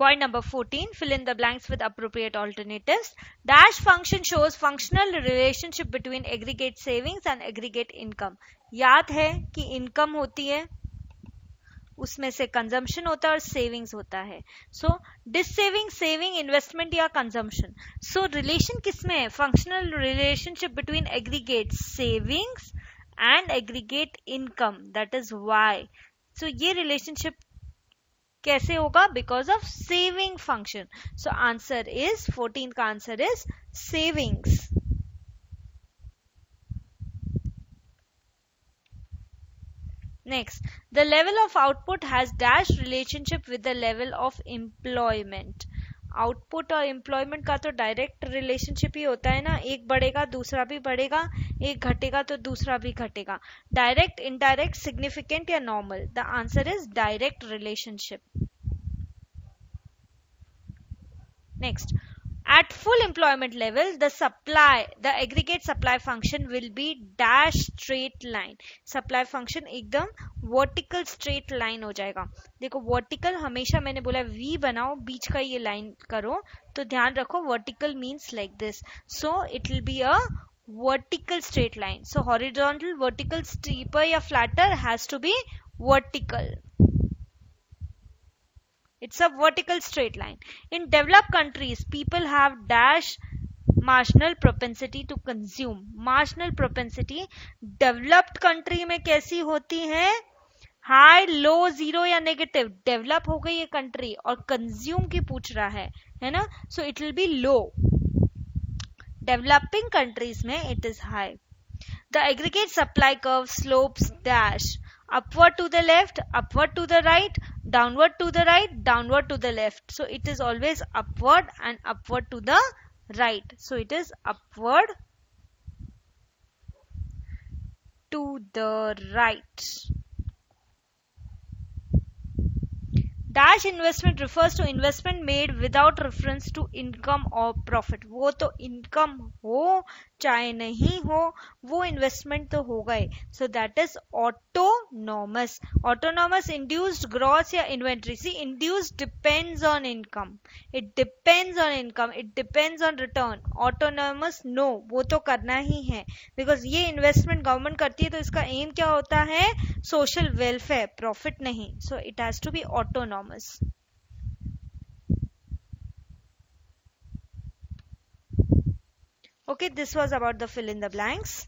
Point number 14, fill in the blanks with appropriate alternatives. Dash function shows functional relationship between aggregate savings and aggregate income. याद है कि income होती है, उसमें से कंजम्पशन होता है और सेविंग्स होता है. सो डिससेविंग, सेविंग, इन्वेस्टमेंट या कंजम्पशन. सो रिलेशन किसमें है? Functional relationship between aggregate savings and aggregate income, that is Y. So ये रिलेशनशिप कैसे होगा? Because of saving function. So answer is 14 का answer is savings. Next, the level of output has dash relationship with the level of employment. Output और employment का तो direct relationship ही होता है ना. एक बढ़ेगा दूसरा भी बढ़ेगा, एक घटेगा तो दूसरा भी घटेगा. डायरेक्ट, इनडायरेक्ट, सिग्निफिकेंट या normal? The answer is direct relationship. Next, at full employment level, the aggregate supply function will be dash straight line. supply function एकदम vertical straight line हो जाएगा. देखो vertical हमेशा मैंने बोला v बनाओ, बीच का ये line करो, तो ध्यान रखो vertical means like this. So it will be a vertical straight line. So horizontal, vertical, steeper या flatter has to be vertical. It's a vertical straight line. In developed countries, people have dash marginal propensity to consume. Marginal propensity developed country में कैसी होती है? High, लो, zero या negative. Develop हो गई ये country और कंज्यूम की पूछ रहा है ना. So it will be low. Developing countries में it is high. The aggregate supply curve slopes dash upward to the left, upward to the right, downward to the right, downward to the left. So it is always upward and upward to the right. So it is upward to the right. Dash investment refers to investment made without reference to income or profit. वो तो income हो चाहे नहीं हो, वो investment तो होगा ही. So that is autonomous. Autonomous, induced, gross या inventory. See, induced depends on income. It depends on income. It depends on return. Autonomous, no, वो तो करना ही है. Because ये investment government करती है तो इसका aim क्या होता है? Social welfare, profit नहीं. So it has to be autonomous. Okay, this was about the fill in the blanks.